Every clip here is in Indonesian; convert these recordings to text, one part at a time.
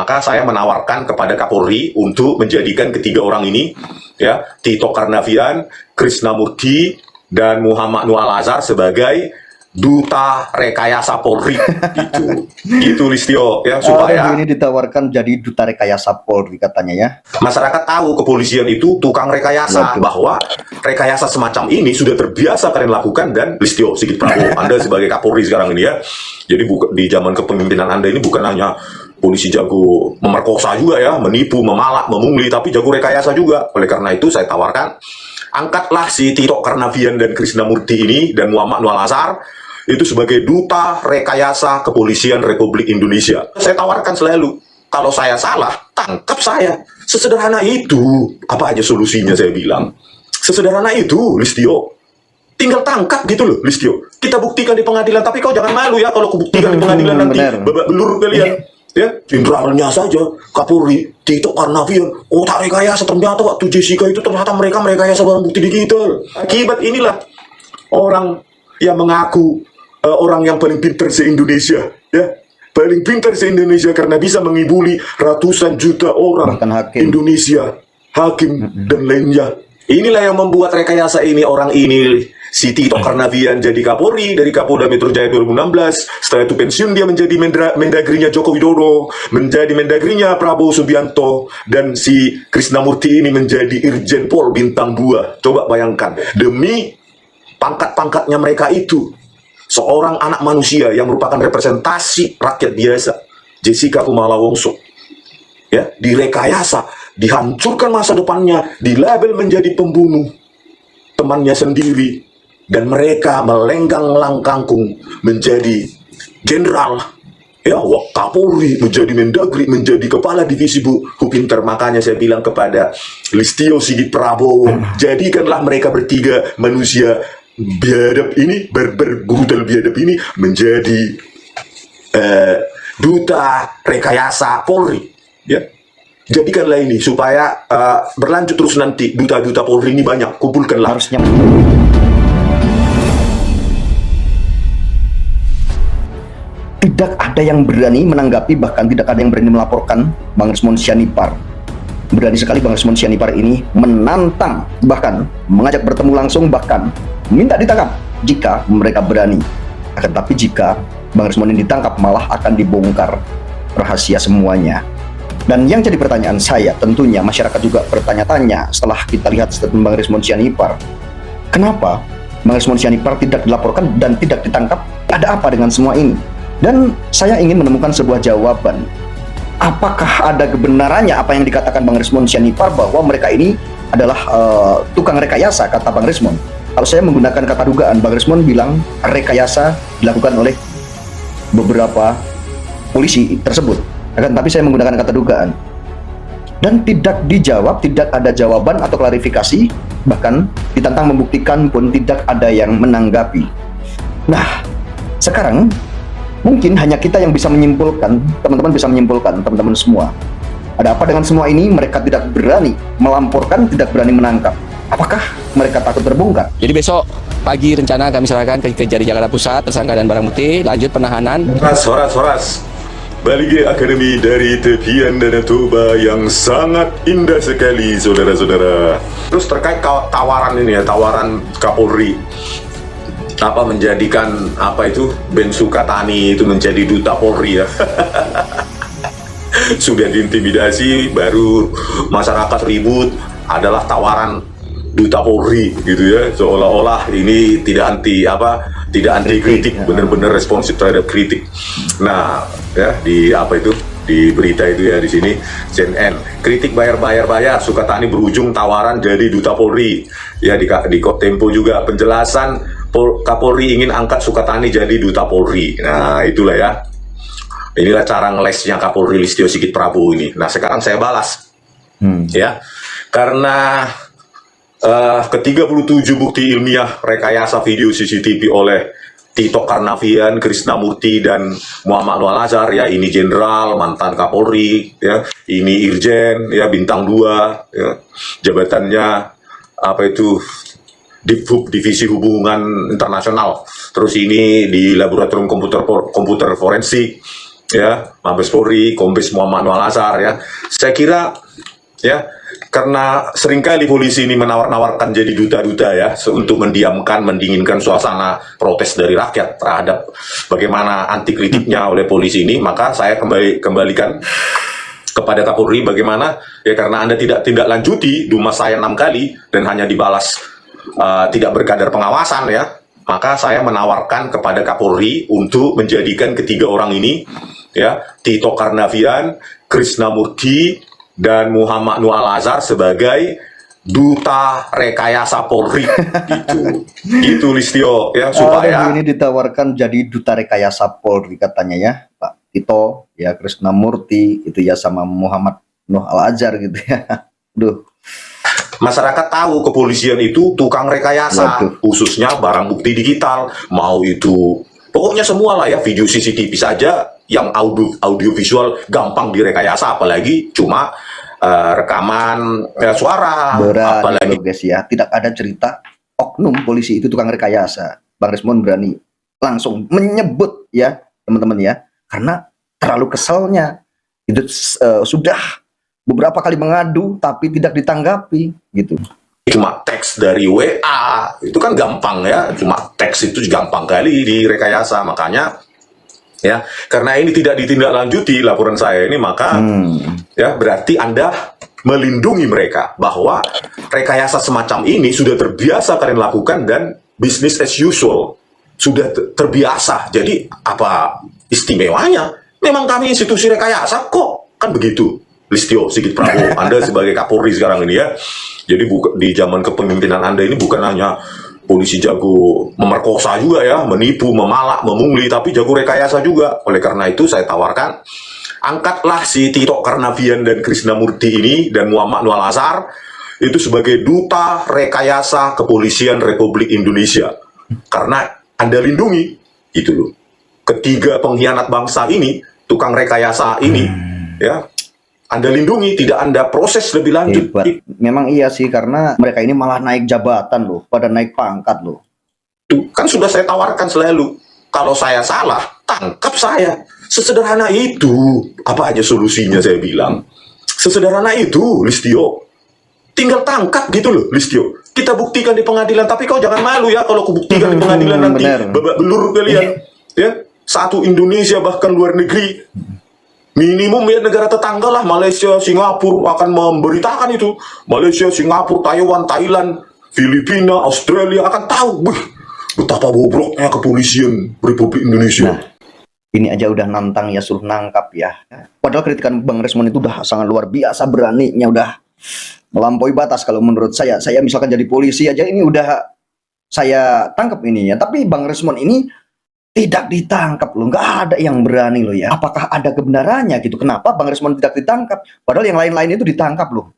Maka saya menawarkan kepada Kapolri untuk menjadikan ketiga orang ini, ya, Tito Karnavian, Krisnamurti, dan Muhammad Nur Al-Azhar sebagai duta rekayasa Polri, gitu Listio, ya, supaya ini ditawarkan jadi duta rekayasa Polri katanya ya. Masyarakat tahu kepolisian itu tukang rekayasa, bahwa rekayasa semacam ini sudah terbiasa kalian lakukan. Dan Listio Sigit Prabowo, Anda sebagai Kapolri sekarang ini ya, jadi di zaman kepemimpinan Anda ini bukan hanya polisi jago memerkosa juga ya, menipu, memalak, memungli, tapi jago rekayasa juga. Oleh karena itu saya tawarkan, angkatlah si Tito Karnavian dan Krisnamurti ini dan Muhammad Nur Al-Azhar itu sebagai duta rekayasa kepolisian Republik Indonesia. Saya tawarkan selalu, kalau saya salah, tangkap saya. Sesederhana itu. Apa aja solusinya saya bilang. Sesederhana itu, Listio. Tinggal tangkap gitu loh, Listio. Kita buktikan di pengadilan, tapi kau jangan malu ya kalau kubuktikan di pengadilan nanti babak belur kalian. Ya, jenderalnya saja, Kapolri, Tito Karnavian, otak rekayasa, ternyata waktu Jessica itu ternyata mereka merekayasa barang bukti digital. Akibat inilah orang yang mengaku orang yang paling pintar se-Indonesia, ya, paling pintar se-Indonesia karena bisa mengibuli ratusan juta orang Indonesia, hakim dan lainnya. Inilah yang membuat rekayasa ini, orang ini, si Tito Karnavian jadi Kapolri dari Kapolda Metro Jaya 2016. Setelah itu pensiun, dia menjadi Mendagrinya Joko Widodo, menjadi Mendagrinya Prabowo Subianto, dan si Krisnamurti ini menjadi Irjen Pol bintang 2. Coba bayangkan, demi pangkat-pangkatnya mereka itu, seorang anak manusia yang merupakan representasi rakyat biasa, Jessica Kumala Wongso, ya, direkayasa, dihancurkan masa depannya, dilabel menjadi pembunuh temannya sendiri, dan mereka melenggang langkangkung menjadi jenderal, ya, Kapolri, menjadi Mendagri, menjadi kepala divisi Bupinter. Makanya saya bilang kepada Listio Sigit Prabowo, jadikanlah mereka bertiga manusia biadab ini, brutal biadab ini, menjadi duta rekayasa Polri, ya. Jadikanlah ini supaya berlanjut terus nanti, duta-duta Polri ini banyak, kumpulkanlah. Harusnya tidak ada yang berani menanggapi, bahkan tidak ada yang berani melaporkan Bang Resmond Sianipar. Berani sekali Bang Resmond Sianipar ini menantang, bahkan mengajak bertemu langsung, bahkan minta ditangkap jika mereka berani. Akan tapi jika Bang Resmond ini ditangkap, malah akan dibongkar rahasia semuanya. Dan yang jadi pertanyaan saya, tentunya masyarakat juga bertanya-tanya setelah kita lihat statement Bang Resmond Sianipar, kenapa Bang Resmond Sianipar tidak dilaporkan dan tidak ditangkap? Ada apa dengan semua ini? Dan saya ingin menemukan sebuah jawaban. Apakah ada kebenarannya apa yang dikatakan Bang Resmond Sianipar bahwa mereka ini adalah tukang rekayasa, kata Bang Resmond? Kalau saya menggunakan kata dugaan, Bang Resmond bilang rekayasa dilakukan oleh beberapa polisi tersebut. Akan tapi saya menggunakan kata dugaan. Dan tidak dijawab, tidak ada jawaban atau klarifikasi, bahkan ditantang membuktikan pun tidak ada yang menanggapi. Nah, sekarang mungkin hanya kita yang bisa menyimpulkan, teman-teman bisa menyimpulkan, teman-teman semua. Ada apa dengan semua ini? Mereka tidak berani melamporkan, tidak berani menangkap. Apakah mereka takut terbongkar? Jadi besok pagi rencana kami serahkan ke Kejari Jakarta Pusat, tersangka dan barang bukti, lanjut penahanan. Horas. Balik Akademi dari tepian Danau Toba yang sangat indah sekali, saudara-saudara. Terus terkait tawaran ini ya, tawaran Kapolri apa menjadikan apa itu Ben Sukatani itu menjadi duta Polri ya. Sudah diintimidasi, baru masyarakat ribut, adalah tawaran duta Polri gitu ya, seolah-olah ini tidak anti kritik, benar-benar responsif terhadap kritik. Nah, ya di apa itu, di berita itu ya, di sini CNN, kritik bayar, Sukatani berujung tawaran jadi duta Polri. Ya di Tempo juga penjelasan Kapolri ingin angkat Sukatani jadi duta Polri. Nah, itulah ya. Inilah cara ngelesnya Kapolri Listio Sigit Prabowo ini. Nah, sekarang saya balas. Ya. Karena ke-37 bukti ilmiah rekayasa video CCTV oleh Tito Karnavian, Krisnamurti, dan Muhammad Nur Al-Azhar, ya, ini jenderal, mantan Kapolri, ya, ini Irjen, ya, bintang 2, ya, jabatannya apa itu, Divisi Hubungan Internasional, terus ini di Laboratorium Komputer Forensik, ya, Mabes Polri, Kombes Muhammad Noel Azhar ya. Saya kira ya, karena seringkali polisi ini menawar-nawarkan jadi duta-duta ya, untuk mendiamkan, mendinginkan suasana protes dari rakyat terhadap bagaimana anti kritiknya oleh polisi ini, maka saya kembalikan kepada Kapolri bagaimana ya, karena Anda tidak lanjuti Dumas saya 6 kali dan hanya dibalas tidak berkadar pengawasan ya, maka saya menawarkan kepada Kapolri untuk menjadikan ketiga orang ini ya, Tito Karnavian, Krisnamurti, dan Muhammad Noel Azhar sebagai duta rekayasa Polri gitu Listio ya, supaya ini ditawarkan jadi duta rekayasa Polri katanya ya, Pak Tito ya, Krisnamurti itu ya, sama Muhammad Noel Azhar gitu ya. Duh. Masyarakat tahu kepolisian itu tukang rekayasa. Waduh. Khususnya barang bukti digital, mau itu pokoknya semua lah ya, video CCTV saja yang audio visual gampang direkayasa, apalagi cuma rekaman suara. Apalagi guys ya, tidak ada cerita oknum polisi itu tukang rekayasa. Bang Resmond berani langsung menyebut ya teman-teman ya, karena terlalu keselnya itu sudah beberapa kali mengadu tapi tidak ditanggapi gitu. Cuma teks dari WA itu kan gampang ya, cuma teks itu gampang kali direkayasa. Makanya ya, karena ini tidak ditindaklanjuti laporan saya ini, maka ya berarti Anda melindungi mereka bahwa rekayasa semacam ini sudah terbiasa kalian lakukan dan business as usual, sudah terbiasa. Jadi apa istimewanya? Memang kami institusi rekayasa kok, kan begitu. Listio Sigit Prabowo, Anda sebagai Kapolri sekarang ini ya. Jadi di zaman kepemimpinan Anda ini bukan hanya polisi jago memerkosa juga ya, menipu, memalak, memungli, tapi jago rekayasa juga. Oleh karena itu saya tawarkan, angkatlah si Tito Karnavian dan Krisnamurti ini dan Muhammad Noel Azhar itu sebagai duta rekayasa kepolisian Republik Indonesia. Karena Anda lindungi, itu loh. Ketiga pengkhianat bangsa ini, tukang rekayasa ini, ya, Anda lindungi, tidak Anda proses lebih lanjut. Hebat. Memang iya sih, karena mereka ini malah naik jabatan loh, pada naik pangkat loh. Tuh, kan sudah saya tawarkan selalu, kalau saya salah, tangkap saya. Sesederhana itu. Apa aja solusinya saya bilang. Sesederhana itu, Listio. Tinggal tangkap gitu loh, Listio. Kita buktikan di pengadilan, tapi kau jangan malu ya kalau kubuktikan di pengadilan nanti. Babak belur kalian. Ya, satu Indonesia bahkan luar negeri. Minimum ya negara tetangga lah, Malaysia, Singapura akan memberitakan itu. Malaysia, Singapura, Taiwan, Thailand, Filipina, Australia akan tahu betapa bobroknya kepolisian Republik Indonesia. Nah, ini aja udah nantang ya, suruh nangkap ya. Padahal kritikan Bang Resmond itu udah sangat luar biasa beraninya, udah melampaui batas kalau menurut saya. Saya misalkan jadi polisi aja ini udah saya tangkap ininya. Tapi Bang Resmond ini tidak ditangkap loh, nggak ada yang berani loh ya. Apakah ada kebenarannya gitu? Kenapa Bang Resmond tidak ditangkap? Padahal yang lain-lain itu ditangkap loh.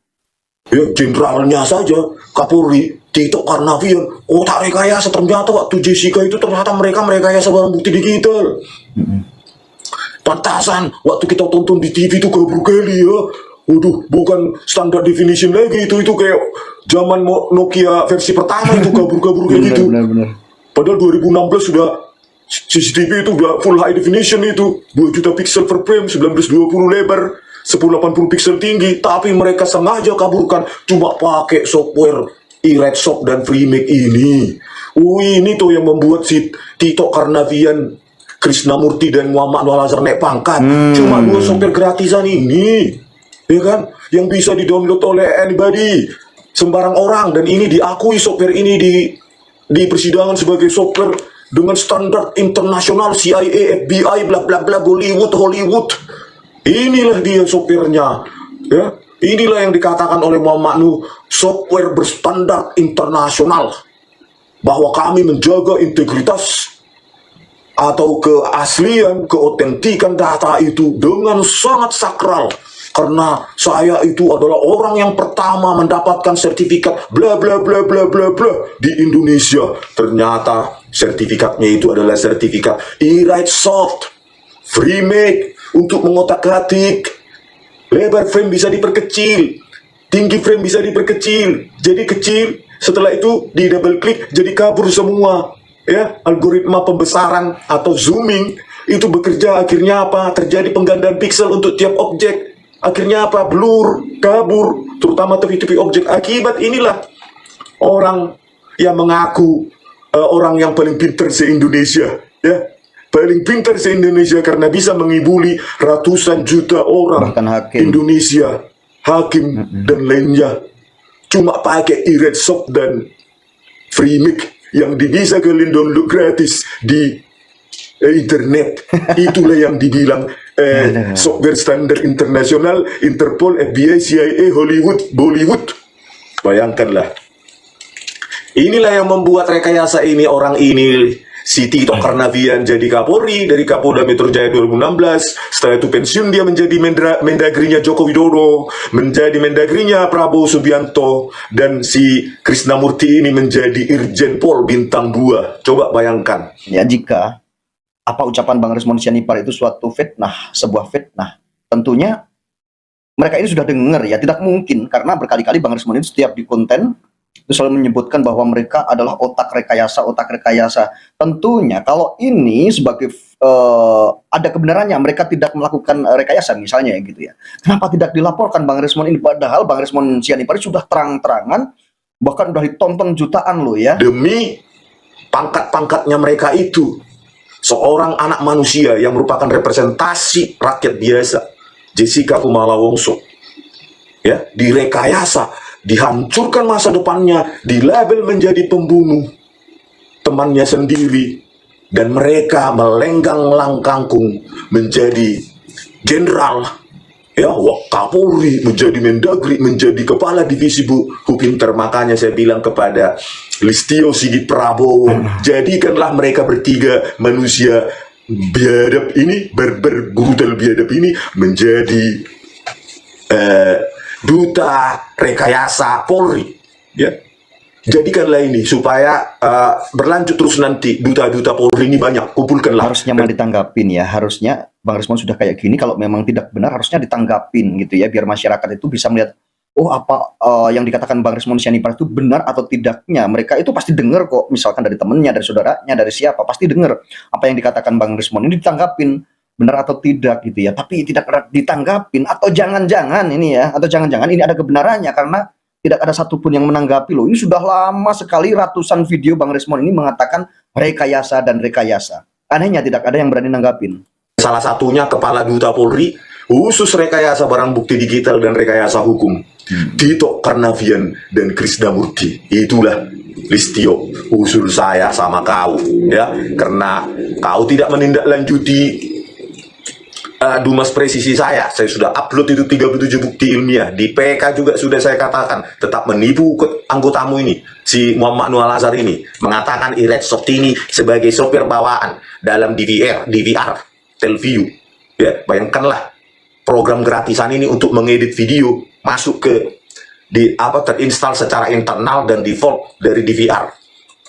Ya, jenderalnya saja, Kapolri, Tito Karnavian, otak rekayasa. Ternyata waktu Jessica itu ternyata mereka rekayasa barang bukti digital. Pantasan, waktu kita tonton di TV itu kabur kali ya. Waduh, bukan standar definition lagi itu kayak zaman Nokia versi pertama itu kabur-kabur kayak gitu. Benar. Padahal 2016 sudah CCTV itu udah full high definition itu, 2 juta pixel per frame, 1920 lebar, 1080 pixel tinggi, tapi mereka sengaja kaburkan cuma pakai software iRedshop dan FreeMake ini. Ini tuh yang membuat si Tito Karnavian, Krisnamurti dan Muhammad Noel Azhar naik pangkat. Cuma 2 software gratisan ini, ya kan, yang bisa di-download oleh anybody, sembarang orang, dan ini diakui software ini di persidangan sebagai software dengan standar internasional CIA, FBI, bla bla bla, Hollywood. Inilah dia sopirnya, ya. Inilah yang dikatakan oleh Muhammad Nuh, software berstandar internasional, bahwa kami menjaga integritas atau keaslian, keotentikan data itu dengan sangat sakral. Karena saya itu adalah orang yang pertama mendapatkan sertifikat bla bla bla bla bla bla di Indonesia. Ternyata sertifikatnya itu adalah sertifikat iRedshop, FreeMake untuk mengotak-atik. Lebar frame bisa diperkecil, tinggi frame bisa diperkecil, jadi kecil. Setelah itu di double klik jadi kabur semua. Ya, algoritma pembesaran atau zooming itu bekerja, akhirnya apa? Terjadi penggandaan piksel untuk tiap objek. Akhirnya apa? Blur, kabur, terutama tepi-tepi objek. Akibat inilah orang yang mengaku orang yang paling pintar se-Indonesia, ya. Paling pintar se-Indonesia karena bisa mengibuli ratusan juta orang Bahkan hakim. Indonesia, hakim dan lainnya. Cuma pakai e-red shop dan free mic yang bisa kalian download gratis di internet. Itulah yang dibilang software standar internasional, Interpol, FBI, CIA, Hollywood, Bollywood. Bayangkanlah. Inilah yang membuat rekayasa ini, orang ini, si Tito Karnavian jadi Kapolri dari Kapolda Metro Jaya 2016. Setelah itu pensiun, dia menjadi Mendagrinya Joko Widodo, menjadi Mendagrinya Prabowo Subianto, dan si Krisnamurti ini menjadi Irjen Pol bintang 2. Coba bayangkan. Ya, jika apa ucapan Bang Resmond Sianipar itu suatu fitnah, sebuah fitnah, tentunya mereka ini sudah dengar ya, tidak mungkin, karena berkali-kali Bang Resmond ini setiap di konten itu selalu menyebutkan bahwa mereka adalah otak rekayasa, otak rekayasa. Tentunya kalau ini sebagai ada kebenarannya, mereka tidak melakukan rekayasa misalnya ya gitu ya. Kenapa tidak dilaporkan Bang Resmond ini? Padahal Bang Resmond Sianipar sudah terang-terangan, bahkan sudah ditonton jutaan loh ya. Demi pangkat-pangkatnya mereka itu, seorang anak manusia yang merupakan representasi rakyat biasa, Jessica Kumala Wongso, ya, direkayasa, dihancurkan masa depannya, dilabel menjadi pembunuh temannya sendiri, dan mereka melenggang langkangkung menjadi jenderal, ya, Kapolri, menjadi Mendagri, menjadi kepala divisi Bupinter. Makanya saya bilang kepada Listio Sigit Prabowo, jadikanlah mereka bertiga manusia biadab ini, brutal biadab ini, menjadi duta rekayasa Polri, ya. Jadikanlah ini supaya berlanjut terus nanti, duta-duta Polri ini banyak, kumpulkanlah. Harusnya malah ditanggapin ya, harusnya Bang Resmond sudah kayak gini, kalau memang tidak benar harusnya ditanggapin gitu ya, biar masyarakat itu bisa melihat, oh apa yang dikatakan Bang Resmond Sianipar itu benar atau tidaknya. Mereka itu pasti dengar kok, misalkan dari temennya, dari saudaranya, dari siapa, pasti dengar apa yang dikatakan Bang Resmond ini, ditanggapin benar atau tidak gitu ya. Tapi tidak ditanggapin, atau jangan-jangan ini ya, atau jangan-jangan ini ada kebenarannya, karena tidak ada satupun yang menanggapi loh. Ini sudah lama sekali ratusan video Bang Resmond ini mengatakan rekayasa dan rekayasa. Anehnya tidak ada yang berani nanggapin. Salah satunya Kepala Duta Polri, khusus rekayasa barang bukti digital dan rekayasa hukum, Tito Karnavian dan Krisnamurti. Itulah Listio, usul saya sama kau, ya, karena kau tidak menindaklanjuti Dumas presisi saya sudah upload itu 37 bukti ilmiah. Di PK juga sudah saya katakan, tetap menipu anggotamu ini, si Muhammad Nual Azhar ini, mengatakan e-red soft ini sebagai sopir bawaan dalam DVR, Telview. Ya, bayangkanlah program gratisan ini untuk mengedit video masuk ke terinstall secara internal dan default dari DVR.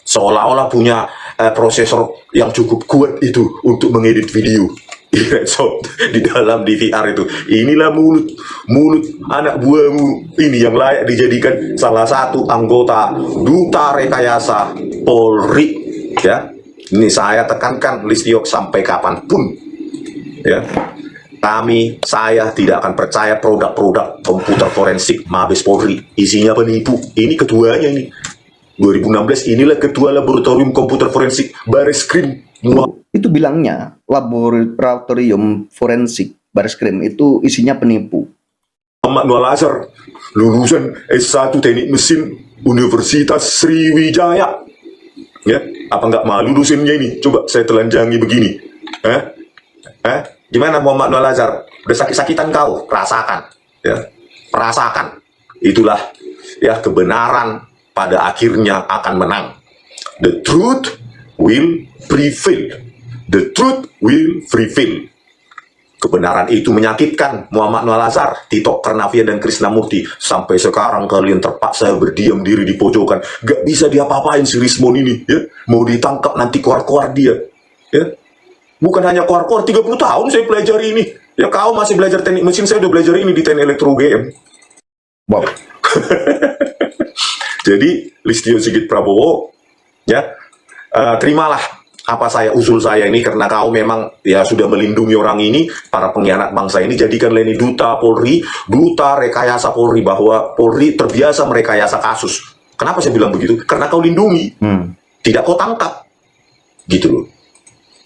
Seolah-olah punya prosesor yang cukup kuat itu untuk mengedit video. Di dalam DVR itu. Inilah mulut anak buahmu ini yang layak dijadikan salah satu anggota duta rekayasa Polri, ya. Ini saya tekankan, Listio, sampai kapanpun, ya, saya tidak akan percaya produk-produk komputer forensik Mabes Polri, isinya penipu. Ini ketuanya ini 2016, inilah ketua laboratorium komputer forensik Bareskrim. Itu bilangnya laboratorium forensik Bareskrim itu isinya penipu. Muhammad Nual Azhar, lulusan S1 Teknik Mesin Universitas Sriwijaya. Ya, apa nggak malu dosennya ini? Coba saya telanjangi begini. Gimana Muhammad Nual Azhar? Udah sakit-sakitan kau? Rasakan, ya, rasakan. Itulah, ya, kebenaran pada akhirnya akan menang. The truth will prevail. The truth will prevail. Kebenaran itu menyakitkan Muhammad Nual Azhar, Tito Karnavian dan Krisnamurti. Sampai sekarang kalian terpaksa berdiam diri di pojokan. Gak bisa diapa-apain si Resmond ini, ya. Mau ditangkap nanti keluar-keluar dia, ya. Bukan hanya keluar-keluar, 30 tahun saya pelajari ini. Ya, kau masih belajar teknik mesin, saya udah belajar ini di teknik elektro UGM. Wow. Jadi Listio Sigit Prabowo, ya, terimalah usul saya ini, karena kau memang ya sudah melindungi orang ini, para pengkhianat bangsa ini, jadikanlah ini duta Polri, duta rekayasa Polri, bahwa Polri terbiasa merekayasa kasus. Kenapa saya bilang begitu? Karena kau lindungi, tidak kau tangkap, gitu loh.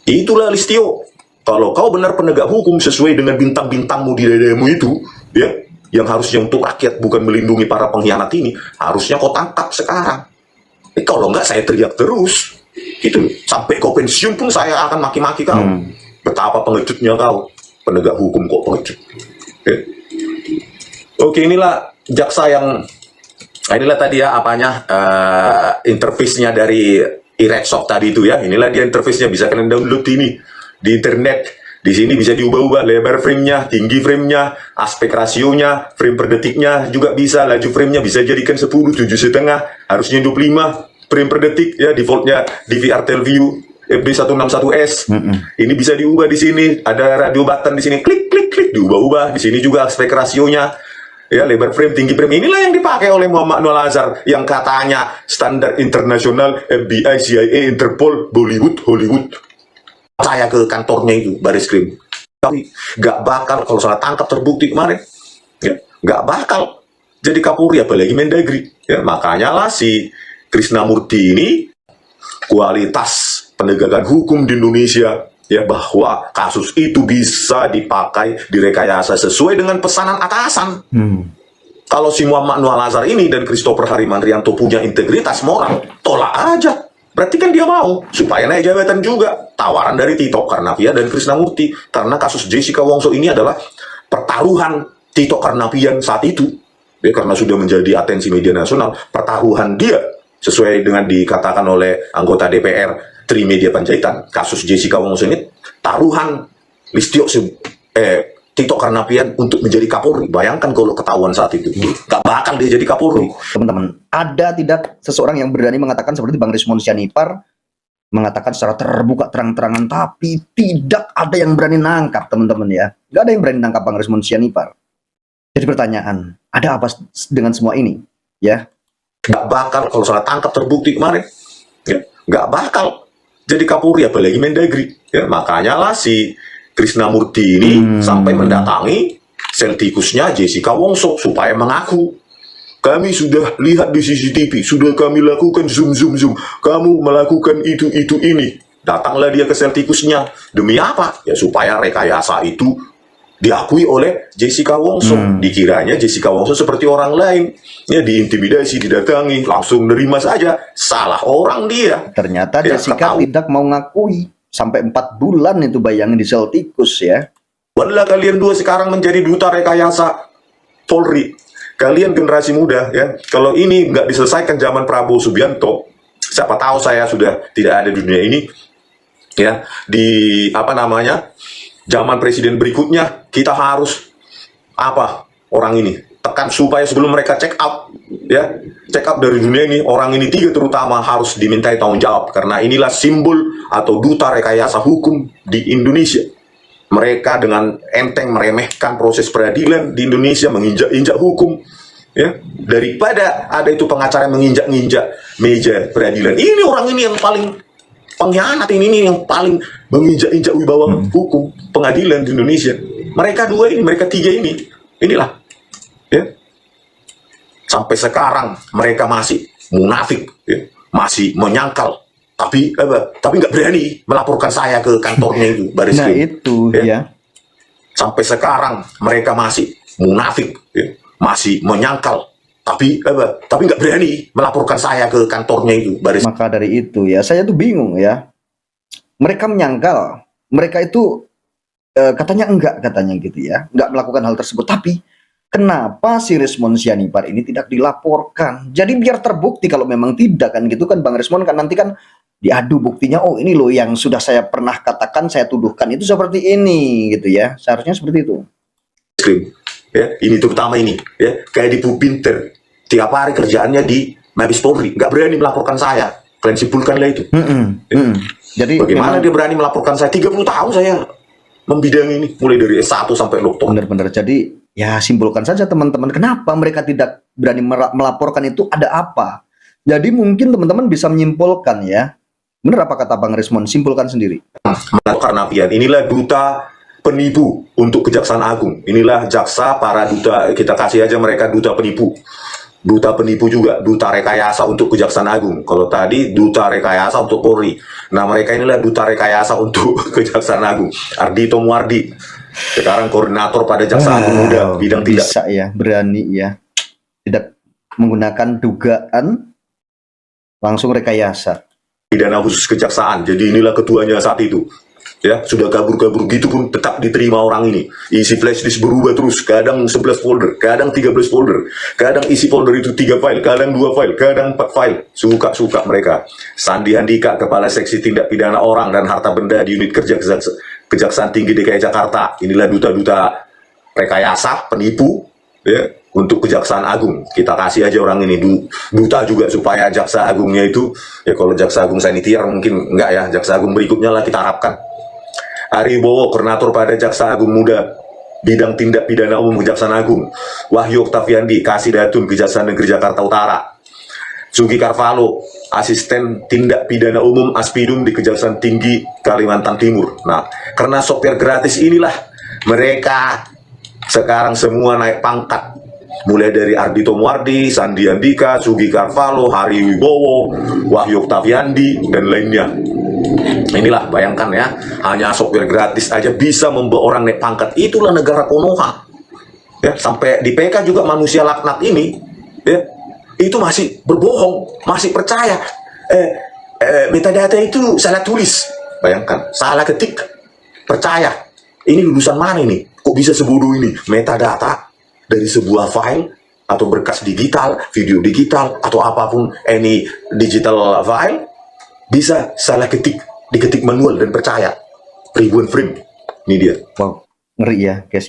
Itulah Listio. Kalau kau benar penegak hukum sesuai dengan bintang-bintangmu di dadamu itu, ya, yang harusnya untuk rakyat bukan melindungi para pengkhianat ini, harusnya kau tangkap sekarang. Kalau enggak, saya teriak terus. Gitu, sampai kau pensiun pun saya akan maki-maki kau. Betapa pengejutnya kau, penegak hukum kok pengecut. Oke, inilah jaksa yang inilah tadi ya apanya interface-nya dari Ireksop tadi itu ya. Inilah dia interface-nya, bisa kalian download ini di internet. Di sini bisa diubah-ubah lebar frame-nya, tinggi frame-nya, aspek rasionya, frame per detiknya juga bisa, laju frame-nya bisa jadikan 10, 7,5, harusnya 25 frame per detik ya, defaultnya DVR TelView FD161S. Ini bisa diubah di sini, ada radio button di sini, klik klik klik diubah-ubah. Di sini juga aspek rasionya ya, lebar frame, tinggi frame. Inilah yang dipakai oleh Muhammad Noel Azhar yang katanya standar internasional FBI, CIA, Interpol, Bollywood, Hollywood. Saya ke kantornya itu, Baris Krim. Tapi gak bakal, kalau salah tangkap terbukti kemarin, ya, gak bakal jadi Kapolri, apalagi Mendagri. Ya, makanya lah si Krisnamurti ini, kualitas penegakan hukum di Indonesia, ya, bahwa kasus itu bisa dipakai, direkayasa sesuai dengan pesanan atasan. Kalau si Muhammad Noel Azhar ini dan Christopher Harimantrianto punya integritas moral, tolak aja. Berarti kan dia mau supaya naik jabatan juga. Tawaran dari Tito Karnavian dan Krisnamurti. Karena kasus Jessica Wongso ini adalah pertaruhan Tito Karnavian saat itu. Ya, karena sudah menjadi atensi media nasional, pertaruhan dia sesuai dengan dikatakan oleh anggota DPR Trimedia Panjaitan. Kasus Jessica Wongso ini taruhan Listio Tito Karnavian untuk menjadi Kapolri. Bayangkan kalau ketahuan saat itu, gak bakal dia jadi Kapolri. Teman-teman, ada tidak seseorang yang berani mengatakan seperti Bang Rismon Sianipar, mengatakan secara terbuka terang-terangan, tapi tidak ada yang berani nangkap, teman-teman ya. Gak ada yang berani nangkap Bang Rismon Sianipar. Jadi pertanyaan, ada apa dengan semua ini? Ya, gak bakal, kalau salah tangkap terbukti kemarin, ya, gak bakal jadi Kapolri, apalagi Mendagri. Ya, makanya lah si Krisnamurti ini sampai mendatangi sel tikusnya Jessica Wongso supaya mengaku, kami sudah lihat di CCTV, sudah kami lakukan zoom, kamu melakukan itu, ini. Datanglah dia ke sel tikusnya. Demi apa? Ya supaya rekayasa itu diakui oleh Jessica Wongso. Dikiranya Jessica Wongso seperti orang lain, ya, diintimidasi, didatangi, langsung nerima saja. Salah orang dia. Ternyata ya, Jessica tidak mau ngakui. Sampai 4 bulan itu, bayangin, di sel tikus ya. Walah, kalian dua sekarang menjadi duta rekayasa Polri. Kalian generasi muda ya. Kalau ini nggak diselesaikan zaman Prabowo Subianto, siapa tahu saya sudah tidak ada di dunia ini. Ya, di apa namanya? Zaman presiden berikutnya kita harus orang ini tekan supaya sebelum mereka check out, ya, check out dari dunia ini, orang ini 3 terutama harus dimintai tanggung jawab, karena inilah simbol atau duta rekayasa hukum di Indonesia. Mereka dengan enteng meremehkan proses peradilan di Indonesia, menginjak-injak hukum, ya, daripada ada itu pengacara yang menginjak-injak meja peradilan. Ini orang ini yang paling pengkhianat, ini yang paling menginjak-injak wibawa hukum pengadilan di Indonesia. Mereka dua ini, mereka 3 ini, inilah. Ya, sampai sekarang mereka masih munafik, ya, masih menyangkal, tapi nggak berani melaporkan saya ke kantornya itu, Baris Krim. Nah itu ya. Sampai sekarang mereka masih munafik, ya, masih menyangkal, tapi nggak berani melaporkan saya ke kantornya itu, Baris. Maka dari itu ya, saya tuh bingung ya. Mereka menyangkal, mereka itu katanya gitu ya, nggak melakukan hal tersebut, tapi kenapa si Rismon Sianipar ini tidak dilaporkan? Jadi biar terbukti kalau memang tidak, kan gitu kan Bang Rismon, kan nanti kan diadu buktinya, oh ini loh yang sudah saya pernah katakan, saya tuduhkan itu seperti ini gitu ya. Seharusnya seperti itu. Ya, ini terutama ini ya, kayak di Pupinter tiap hari kerjaannya di Mabes Polri, nggak berani melaporkan saya. Kalian simpulkanlah itu. Jadi bagaimana memang dia berani melaporkan saya? 30 tahun saya membidang ini, mulai dari S1 sampai doktor. benar-benar. Jadi ya simpulkan saja teman-teman, kenapa mereka tidak berani melaporkan itu, ada apa? Jadi mungkin teman-teman bisa menyimpulkan ya, Bener apa kata Bang Resmond? Simpulkan sendiri. Karnavian inilah duta penipu untuk Kejaksaan Agung. Inilah jaksa, para duta, kita kasih aja mereka duta penipu. Duta penipu juga, duta rekayasa untuk Kejaksaan Agung. Kalau tadi duta rekayasa untuk Polri. Nah, mereka inilah duta rekayasa untuk Kejaksaan Agung. Ardhito Muardi. Sekarang koordinator pada Jaksa Agung Muda bidang tindak Bisa ya, berani ya. Tidak menggunakan dugaan, langsung rekayasa. pidana khusus kejaksaan. Jadi inilah ketuanya saat itu. Ya, sudah kabur-kabur gitu pun tetap diterima orang ini. Isi flash disk berubah terus, kadang 11 folder, kadang 13 folder, kadang isi folder itu 3 file, kadang 2 file, kadang 4 file. Suka-suka mereka. Sandi Handika, Kepala Seksi Tindak Pidana Orang dan Harta Benda di Unit Kerja Kejaksaan Tinggi DKI Jakarta. Inilah duta-duta rekayasa, penipu, ya, untuk Kejaksaan Agung. Kita kasih aja orang ini duta juga supaya Jaksa Agungnya itu, ya kalau Jaksa Agung sanitiar mungkin enggak ya, Jaksa Agung berikutnya lah kita harapkan. Ari Bowo, koordinator pada Jaksa Agung Muda bidang tindak pidana umum Kejaksaan Agung. Wahyu Oktaviandi, Kasih Datun Kejaksaan Negeri Jakarta Utara. Sugi Carvalho, asisten tindak pidana umum Aspidum di Kejaksaan Tinggi Kalimantan Timur. Nah, karena sopir gratis inilah mereka sekarang semua naik pangkat. Mulai dari Ardhito Muardi, Sandi Handika, Sugi Carvalho, Hari Wibowo, Wahyu Oktaviandi, dan lainnya. Inilah, bayangkan ya, hanya sopir gratis aja bisa membawa orang naik pangkat. Itulah negara Konoha. Ya, sampai di PK juga manusia laknat ini, ya, itu masih berbohong, masih percaya. Metadata itu salah tulis. Bayangkan, salah ketik, percaya. Ini lulusan mana ini? Kok bisa sebodoh ini? Metadata dari sebuah file atau berkas digital, video digital, atau apapun, any digital file, bisa salah ketik, diketik manual dan percaya. Ribuan frame. Ini dia. Wow, ngeri ya guys.